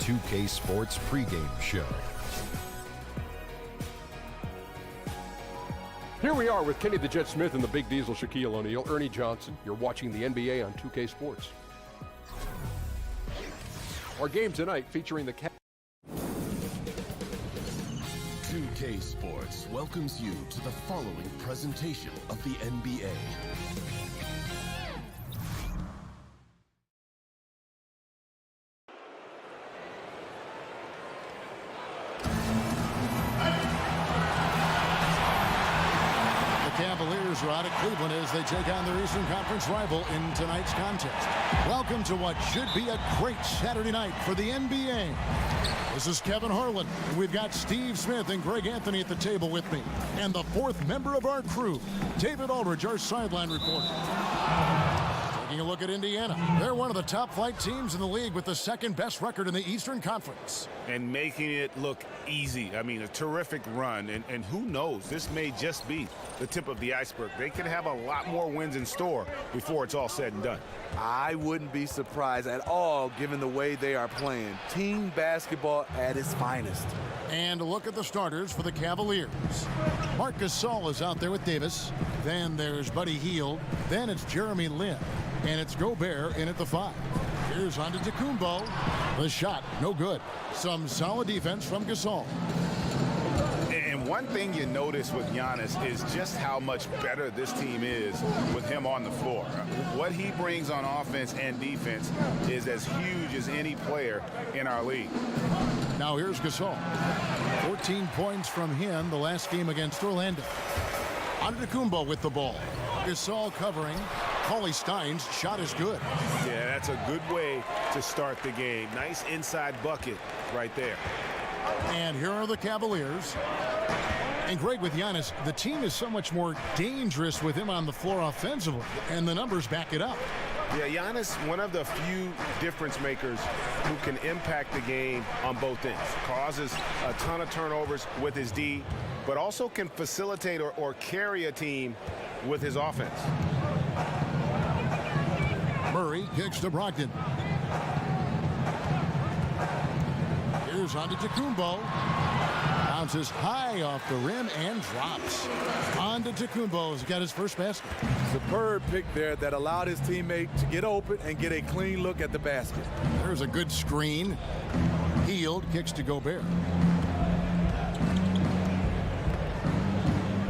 2K Sports pregame show. Here we are with Kenny the Jet Smith and the Big Diesel, Shaquille O'Neal, Ernie Johnson. You're watching the NBA on 2K Sports. Our game tonight featuring the 2K Sports welcomes you to the following presentation of the NBA. Cavaliers are out of Cleveland as they take on their Eastern Conference rival in tonight's contest. Welcome to what should be a great Saturday night for the NBA. This is Kevin Harlan, and we've got Steve Smith and Greg Anthony at the table with me. And the fourth member of our crew, David Aldridge, our sideline reporter. Taking a look at Indiana. They're one of the top flight teams in the league with the second best record in the Eastern Conference. And making it look easy. I mean, a terrific run. And who knows, this may just be the tip of the iceberg. They could have a lot more wins in store before it's all said and done. I wouldn't be surprised at all given the way they are playing. Team basketball at its finest. And a look at the starters for the Cavaliers. Marc Gasol is out there with Davis. Then there's Buddy Hield. Then it's Jeremy Lin. And it's Gobert in at the 5. Here's Antetokounmpo. The shot, no good. Some solid defense from Gasol. And one thing you notice with Giannis is just how much better this team is with him on the floor. What he brings on offense and defense is as huge as any player in our league. Now here's Gasol. 14 points from him the last game against Orlando. Antetokounmpo with the ball. Gasol covering. Cauley Stein's shot is good. Yeah, that's a good way to start the game. Nice inside bucket right there. And here are the Cavaliers. And Greg, with Giannis, the team is so much more dangerous with him on the floor offensively, and the numbers back it up. Yeah, Giannis, one of the few difference makers who can impact the game on both ends. Causes a ton of turnovers with his D, but also can facilitate or carry a team with his offense. Murray kicks to Brogdon. Here's Antetokounmpo. Bounces high off the rim and drops. Antetokounmpo's got his first basket. Superb pick there that allowed his teammate to get open and get a clean look at the basket. There's a good screen. Hield kicks to Gobert.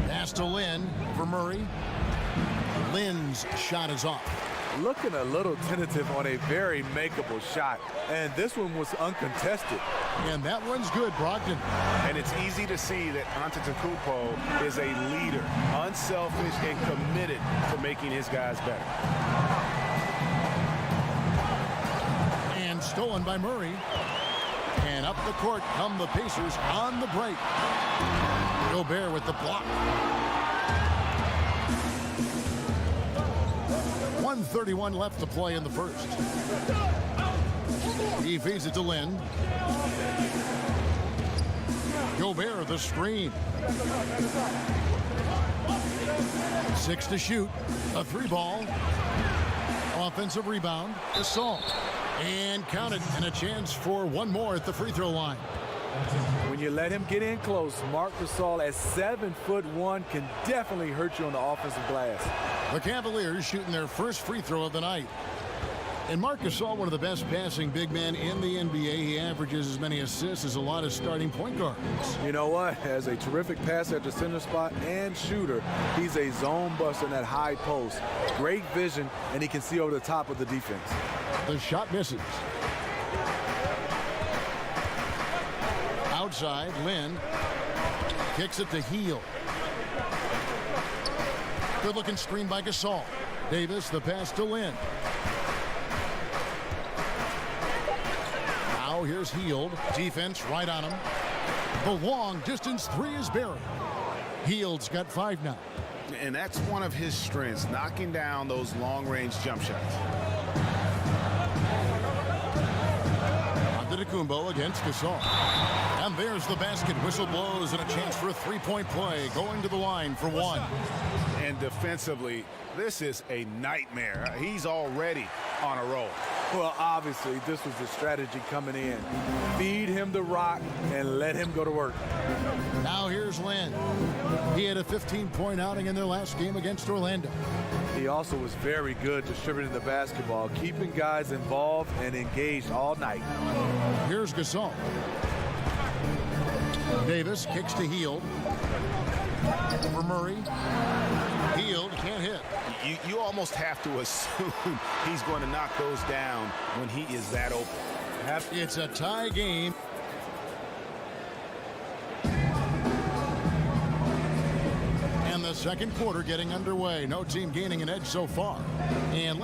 Pass to Lin for Murray. Lin's shot is off. Looking a little tentative on a very makeable shot. And this one was uncontested. And that one's good, Brogdon. And it's easy to see that Antetokounmpo is a leader, unselfish and committed to making his guys better. And stolen by Murray. And up the court come the Pacers on the break. Gobert with the block. 1:31 left to play in the first. He feeds it to Lin. Gobert the screen. 6 to shoot. A 3-ball. Offensive rebound. Gasol. And counted. And a chance for one more at the free throw line. When you let him get in close, Marc Gasol at 7'1" can definitely hurt you on the offensive glass. The Cavaliers shooting their first free throw of the night. And Marc Gasol, one of the best passing big men in the NBA. He averages as many assists as a lot of starting point guards. You know what? As a terrific passer at the center spot and shooter, he's a zone buster in that high post. Great vision, and he can see over the top of the defense. The shot misses. Outside, Lin kicks it to Hield. Good-looking screen by Gasol. Davis, the pass to Lin. Now here's Hield. Defense right on him. The long distance 3 is buried. Hield's got 5 now. And that's one of his strengths, knocking down those long-range jump shots. Antetokounmpo against Gasol. And there's the basket. Whistle blows and a chance for a 3-point play. Going to the line for 1. And defensively, this is a nightmare. He's already on a roll. Well, obviously, this was the strategy coming in. Feed him the rock and let him go to work. Now here's Lynn. He had a 15-point outing in their last game against Orlando. He also was very good distributing the basketball, keeping guys involved and engaged all night. Here's Gasol. Davis kicks to Hield. For Murray. Hield can't hit. You almost have to assume he's going to knock those down when he is that open. It's a tie game. And the second quarter getting underway. No team gaining an edge so far. And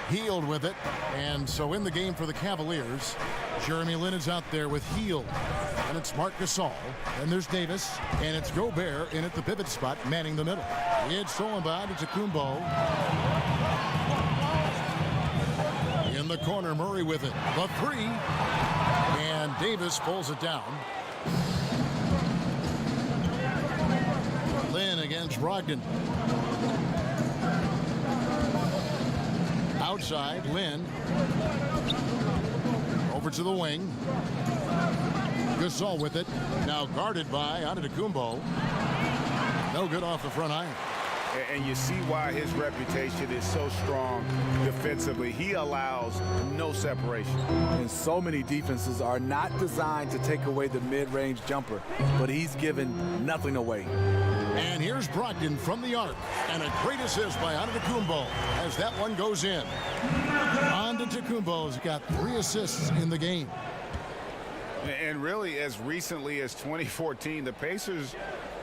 Hield with it, and so in the game for the Cavaliers, Jeremy Lin is out there with Hield, and it's Marc Gasol, and there's Davis, and it's Gobert in at the pivot spot, manning the middle. It's stolen by Antetokounmpo. In the corner, Murray with it, the three, and Davis pulls it down. Lin against Brogdon. Outside, Lin. Over to the wing. Gasol with it. Now guarded by Antetokounmpo. No good off the front iron. And you see why his reputation is so strong defensively. He allows no separation. And so many defenses are not designed to take away the mid-range jumper, but he's given nothing away. And here's Brogdon from the arc. And a great assist by Antetokounmpo as that one goes in. Antetokounmpo's got 3 assists in the game. And really, as recently as 2014, the Pacers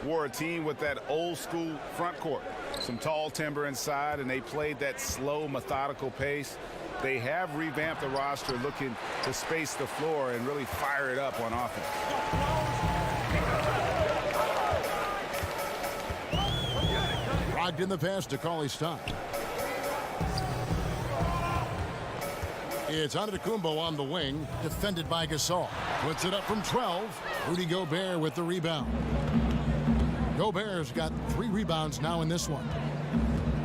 were a team with that old school front court. Some tall timber inside, and they played that slow, methodical pace. They have revamped the roster, looking to space the floor and really fire it up on offense. Brogdon the pass to Cauley-Stein. It's Antetokounmpo on the wing, defended by Gasol. Puts it up from 12. Rudy Gobert with the rebound. Gobert's got 3 rebounds now in this one.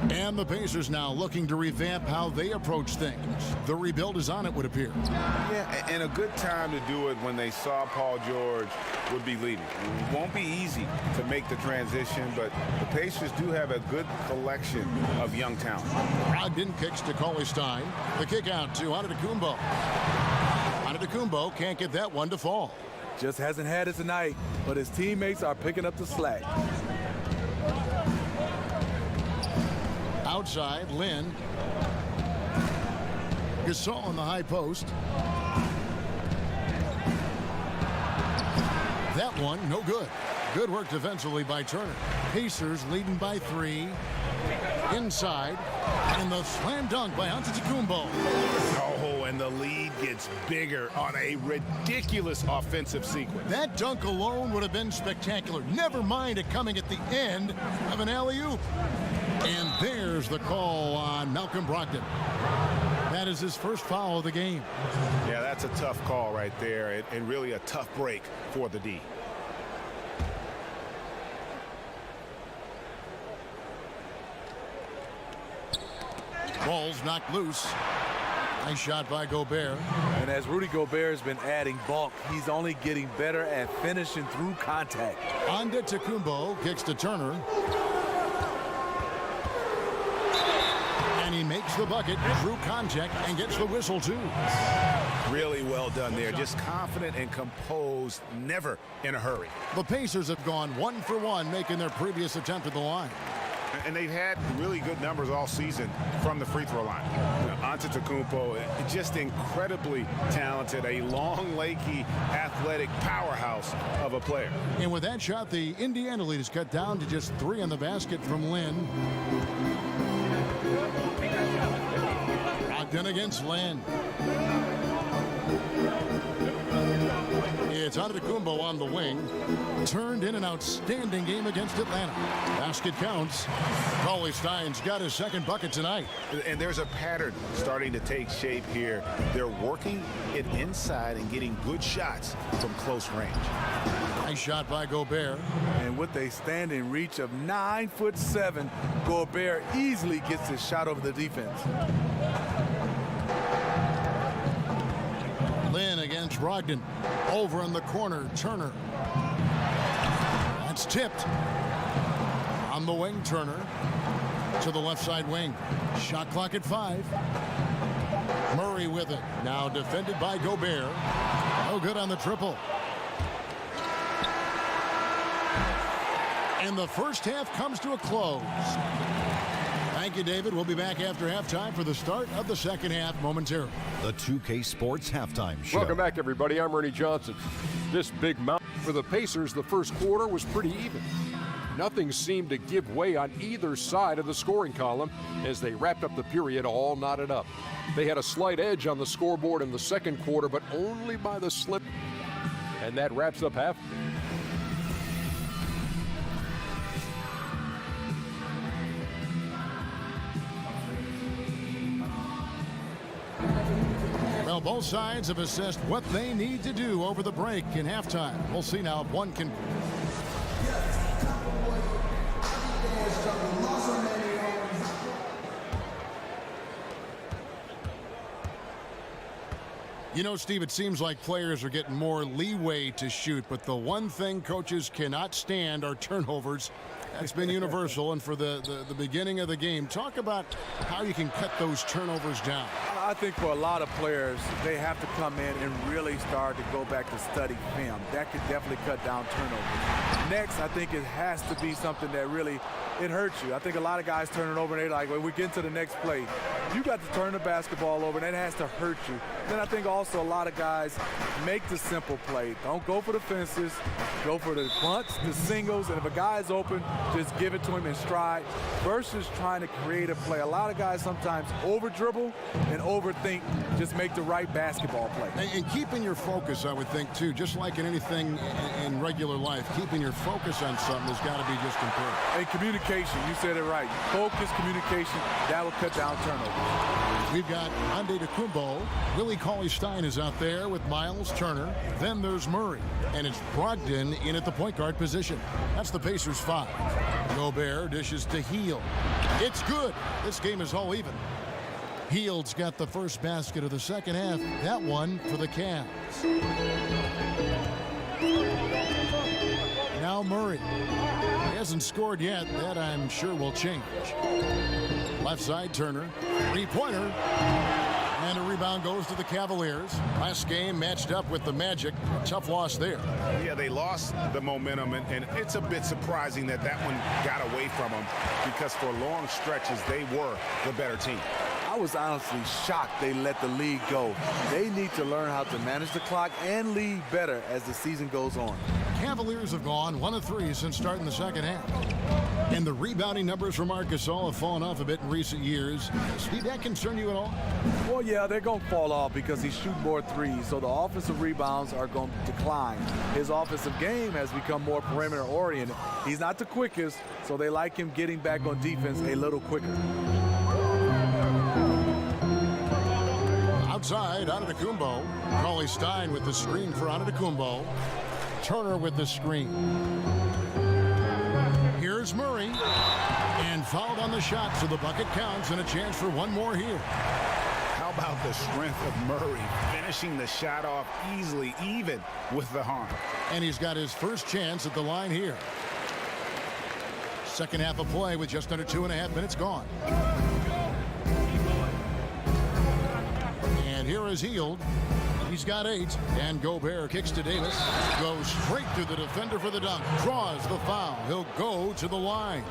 And the Pacers now looking to revamp how they approach things. The rebuild is on, it would appear. Yeah, and a good time to do it when they saw Paul George would be leaving. It won't be easy to make the transition, but the Pacers do have a good collection of young talent. Brogdon kicks to Cauley-Stein. The kick out to Antetokounmpo. Antetokounmpo can't get that one to fall. Just hasn't had it tonight, but his teammates are picking up the slack. Outside, Lin. Gasol on the high post. That one, no good. Good work defensively by Turner. Pacers leading by 3. Inside. And the slam dunk by Antetokounmpo. Oh, and the lead gets bigger on a ridiculous offensive sequence. That dunk alone would have been spectacular. Never mind it coming at the end of an alley-oop. And there's the call on Malcolm Brogdon. That is his first foul of the game. Yeah, that's a tough call right there, and really a tough break for the D. Ball's knocked loose. Nice shot by Gobert. And as Rudy Gobert has been adding bulk, he's only getting better at finishing through contact. Antetokounmpo kicks to Turner. And he makes the bucket through contact and gets the whistle too. Really well done there. Just confident and composed, never in a hurry. The Pacers have gone 1 for 1, making their previous attempt at the line. And they've had really good numbers all season from the free throw line. Antetokounmpo, just incredibly talented, a long, lanky, athletic powerhouse of a player. And with that shot, the Indiana lead is cut down to just 3 on the basket from Lin. Brogdon against Lin. It's Antetokounmpo on the wing. Turned in an outstanding game against Atlanta. Basket counts. Cauley-Stein's got his second bucket tonight. And there's a pattern starting to take shape here. They're working it inside and getting good shots from close range. Nice shot by Gobert. And with a standing reach of 9'7", Gobert easily gets his shot over the defense. Lynn against Brogdon. Over in the corner, Turner. That's tipped. On the wing, Turner. To the left side wing. Shot clock at 5. Murray with it. Now defended by Gobert. No good on the triple. And the first half comes to a close. Thank you, David. We'll be back after halftime for the start of the second half momentarily. The 2K Sports Halftime Show. Welcome back, everybody. I'm Ernie Johnson. This big mountain for the Pacers, the first quarter was pretty even. Nothing seemed to give way on either side of the scoring column as they wrapped up the period all knotted up. They had a slight edge on the scoreboard in the second quarter, but only by the slip. And that wraps up half. Well, both sides have assessed what they need to do over the break in halftime. We'll see now if one can. You know, Steve, it seems like players are getting more leeway to shoot, but the one thing coaches cannot stand are turnovers. That's been universal, and for the beginning of the game, talk about how you can cut those turnovers down. I think for a lot of players, they have to come in and really start to go back to study film. That could definitely cut down turnovers. Next, I think it has to be something that really, it hurts you. I think a lot of guys turn it over and they're like, when we get to the next play, you got to turn the basketball over, and that has to hurt you. Then I think also a lot of guys make the simple play. Don't go for the fences. Go for the bunts, the singles, and if a guy is open, just give it to him in stride versus trying to create a play. A lot of guys sometimes over-dribble and overthink, just make the right basketball play. And keeping your focus, I would think, too, just like in anything in regular life, keeping your focus on something has got to be just important. And communication, you said it right. Focus, communication, that will cut down turnovers. We've got Antetokounmpo. Willie Cauley-Stein is out there with Miles Turner. Then there's Murray. And it's Brogdon in at the point guard position. That's the Pacers 5. Gobert dishes to Hield. It's good. This game is all even. Hield's got the first basket of the second half. That one for the Cavs. Now Murray. He hasn't scored yet. That I'm sure will change. Left side, Turner. Three-pointer. And a rebound goes to the Cavaliers. Last game matched up with the Magic. A tough loss there. Yeah, they lost the momentum, and it's a bit surprising that that one got away from them because for long stretches, they were the better team. I was honestly shocked they let the lead go. They need to learn how to manage the clock and lead better as the season goes on. Cavaliers have gone 1 of 3 since starting the second half. And the rebounding numbers for Marc Gasol have fallen off a bit in recent years. Steve, that concern you at all? Well, yeah, they're going to fall off because he's shooting more threes, so the offensive rebounds are going to decline. His offensive game has become more perimeter-oriented. He's not the quickest, so they like him getting back on defense a little quicker. Outside, Antetokounmpo. Cauley-Stein with the screen for Antetokounmpo. Turner with the screen. Here's Murray. And fouled on the shot, so the bucket counts and a chance for one more here. How about the strength of Murray finishing the shot off easily, even with the harm? And he's got his first chance at the line here. Second half of play with just under 2.5 minutes gone. And here is Hield. He's got 8. And Gobert kicks to Davis. Goes straight through the defender for the dunk. Draws the foul. He'll go to the line.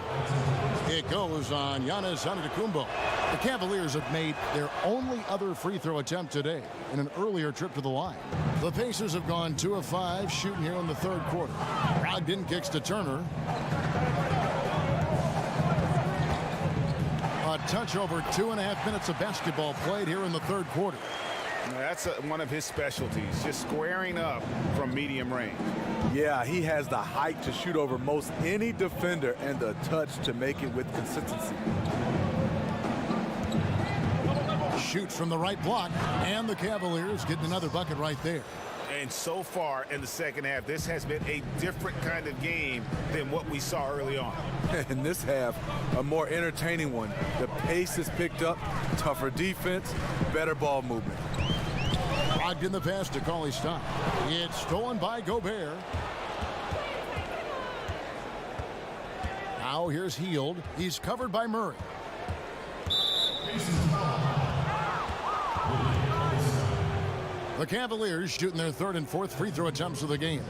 It goes on Giannis Antetokounmpo. The Cavaliers have made their only other free throw attempt today in an earlier trip to the line. The Pacers have gone 2 of 5 shooting here in the third quarter. Brogdon kicks to Turner. A touch over 2.5 minutes of basketball played here in the third quarter. That's one of his specialties, just squaring up from medium range. Yeah, he has the height to shoot over most any defender and the touch to make it with consistency. Shoots from the right block, and the Cavaliers getting another bucket right there. And so far in the second half, this has been a different kind of game than what we saw early on. In this half, a more entertaining one. The pace is picked up, tougher defense, better ball movement. Blocked in the pass to Cauley-Stein. It's stolen by Gobert. Now here's Hield. He's covered by Murray. The Cavaliers shooting their third and fourth free throw attempts of the game.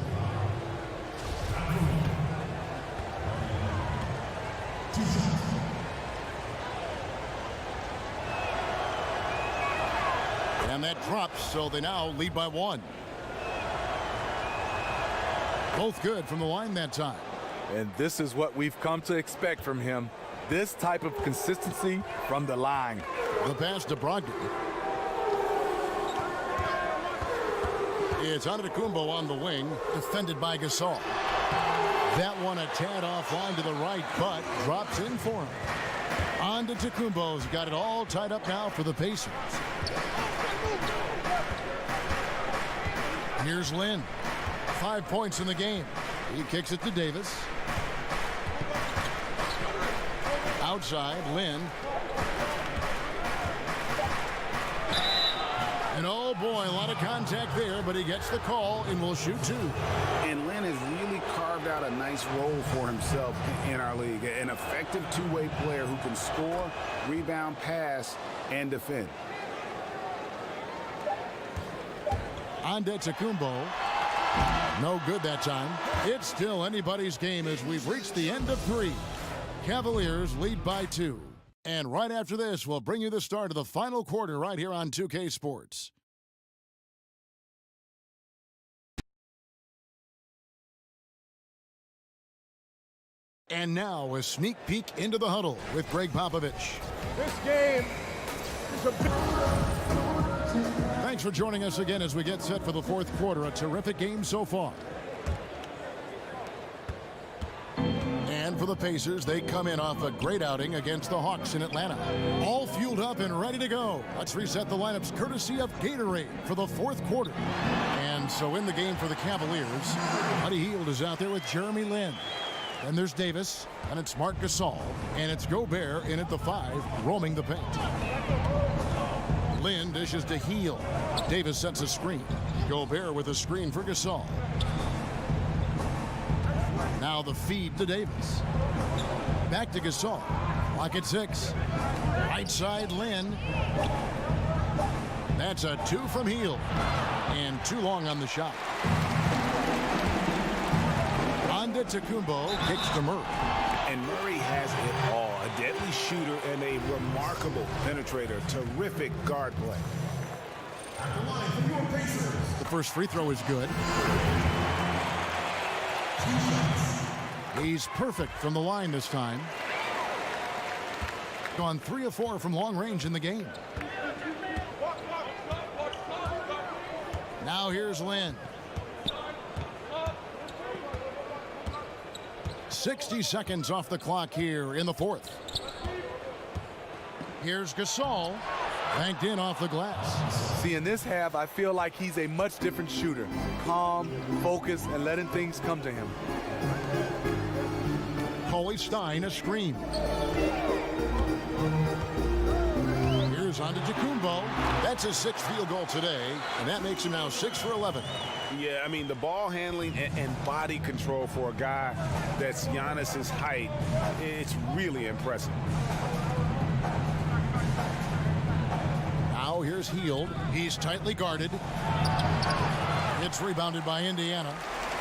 And that drops, so they now lead by one. Both good from the line that time. And this is what we've come to expect from him. This type of consistency from the line. The pass to Brogdon. It's Antetokounmpo on the wing, defended by Gasol. That one a tad offline to the right, but drops in for him. Antetokounmpo's got it all tied up now for the Pacers. Here's Lynn. 5 points in the game. He kicks it to Davis. Outside, Lynn. And oh boy, a lot of contact there, but he gets the call and will shoot two. And Lynn has really carved out a nice role for himself in our league. An effective two-way player who can score, rebound, pass, and defend. Antetokounmpo. No good that time. It's still anybody's game as we've reached the end of three. Cavaliers lead by 2. And right after this, we'll bring you the start of the final quarter right here on 2K Sports. And now a sneak peek into the huddle with Greg Popovich. This game is a Thanks for joining us again as we get set for the fourth quarter. A terrific game so far. And for the Pacers, they come in off a great outing against the Hawks in Atlanta. All fueled up and ready to go. Let's reset the lineups courtesy of Gatorade for the fourth quarter. And so in the game for the Cavaliers, Buddy Hield is out there with Jeremy Lin. Then there's Davis, and it's Marc Gasol, and it's Gobert in at the 5, roaming the paint. Lin dishes to Hield. Davis sets a screen. Gobert with a screen for Gasol. Now the feed to Davis. Back to Gasol. Clock at 6. Right side, Lin. That's a 2 from Hield. And too long on the shot. Antetokounmpo kicks to Murray. And Murray has it all. A deadly shooter and a remarkable penetrator. Terrific guard play. The first free throw is good. He's perfect from the line this time. Gone 3 of 4 from long range in the game. Now here's Lin. 60 seconds off the clock here in the fourth. Here's Gasol. Banked in off the glass. See, in this half, I feel like he's a much different shooter. Calm, focused, and letting things come to him. Cauley-Stein a screen. Here's Antetokounmpo. That's his 6th field goal today, and that makes him now 6 for 11. Yeah, I mean, the ball handling and body control for a guy that's Giannis's height, it's really impressive. Now here's Hield. He's tightly guarded. It's rebounded by Indiana.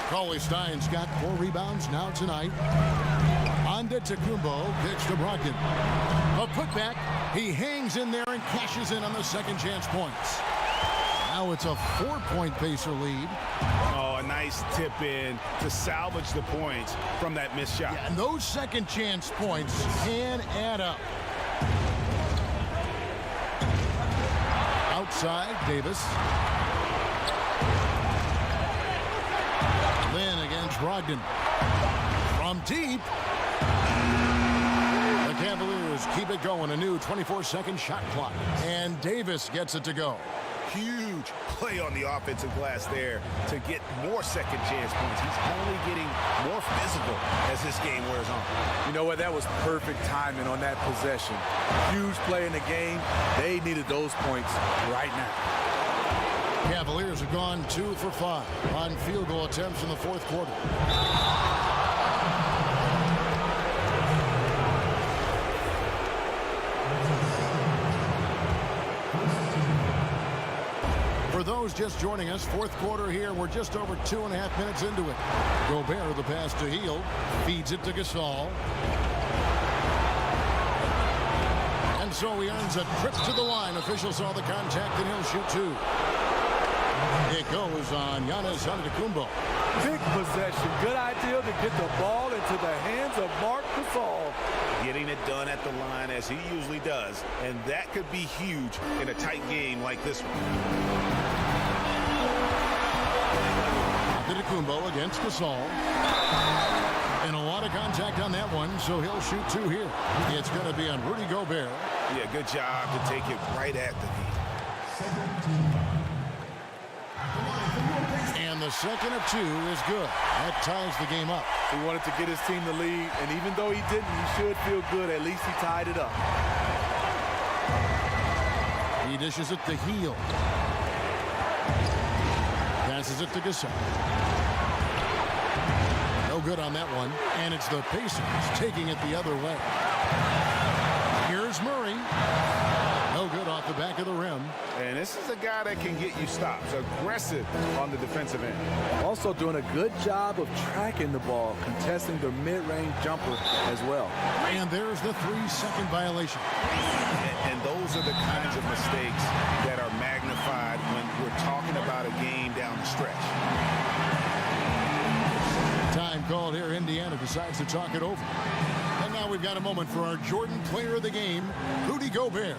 Cauley-Stein's got 4 rebounds now tonight. Antetokounmpo pitch to Brogdon. A putback. He hangs in there and cashes in on the second chance points. Now it's a 4-point Pacer lead. Oh, a nice tip in to salvage the points from that missed shot. Yeah, and those second chance points can add up. Outside, Davis. Lin against Brogdon. From deep. The Cavaliers keep it going. A new 24-second shot clock. And Davis gets it to go. Huge play on the offensive glass there to get more second chance points. He's only getting more physical as this game wears on. You know what? That was perfect timing on that possession. Huge play in the game. They needed those points right now. Cavaliers have gone 2 for 5 on field goal attempts in the fourth quarter. For those just joining us, fourth quarter here. We're just over 2.5 minutes into it. Gobert, the pass to Hield, feeds it to Gasol. And so he earns a trip to the line. Officials saw the contact, and he'll shoot 2. It goes on Giannis Antetokounmpo. Big possession. Good idea to get the ball into the hands of Marc Gasol. Getting it done at the line as he usually does. And that could be huge in a tight game like this one. Antetokounmpo against Gasol. And a lot of contact on that one, so he'll shoot 2 here. It's going to be on Rudy Gobert. Yeah, good job to take it right at the knee. And the second of 2 is good. That ties the game up. He wanted to get his team the lead, and even though he didn't, he should feel good. At least he tied it up. He dishes it to Hield. Passes it to Gasol. No good on that one. And it's the Pacers taking it the other way. Here's Murray. No good off the back of the rim. And this is a guy that can get you stops. Aggressive on the defensive end. Also doing a good job of tracking the ball, contesting the mid-range jumper as well. And there's the 3-second violation. And those are the kinds of mistakes that are magnified when we're talking about a game down the stretch. Time called here. Indiana decides to talk it over. And now we've got a moment for our Jordan player of the game, Rudy Gobert.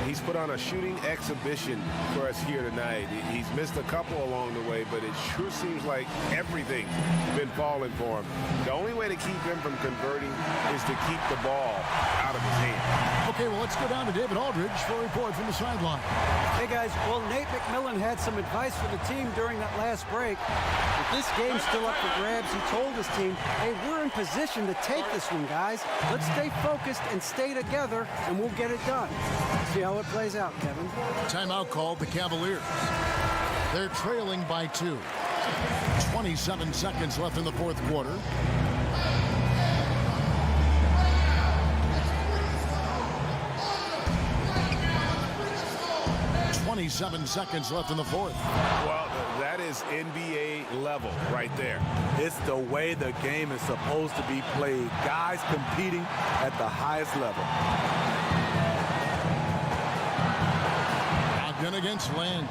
He's put on a shooting exhibition for us here tonight. He's missed a couple along the way, but it sure seems like everything's been falling for him. The only way to keep him from converting is to keep the ball out of his hand. Okay, well, let's go down to David Aldridge for a report from the sideline. Hey, guys. Well, Nate McMillan had some advice for the team during that last break. With this game still up for grabs, he told his team, hey, we're in position to take this one, guys. Let's stay focused and stay together, and we'll get it done. See how it plays out, Kevin. Timeout called the Cavaliers. They're trailing by 2. 27 seconds left in the fourth quarter. .27 seconds left in the fourth. Well, that is NBA level right there. It's the way the game is supposed to be played. Guys competing at the highest level. Ogden against Land.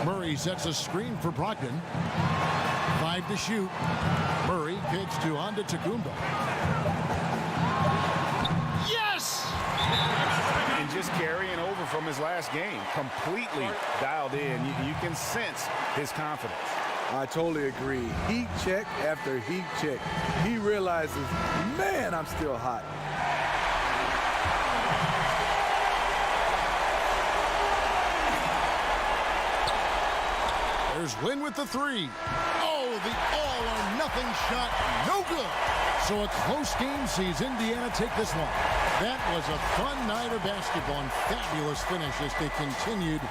Murray sets a screen for Brogdon. 5 to shoot. Murray kicks to Antetokounmpo. Yes! And just carrying over from his last game, completely dialed in. You can sense his confidence. I totally agree. Heat check after heat check. He realizes, man, I'm still hot. There's Lynn with the 3. Oh, the all-or-nothing shot. No good. So a close game sees Indiana take this one. That was a fun night of basketball and fabulous finish as they continued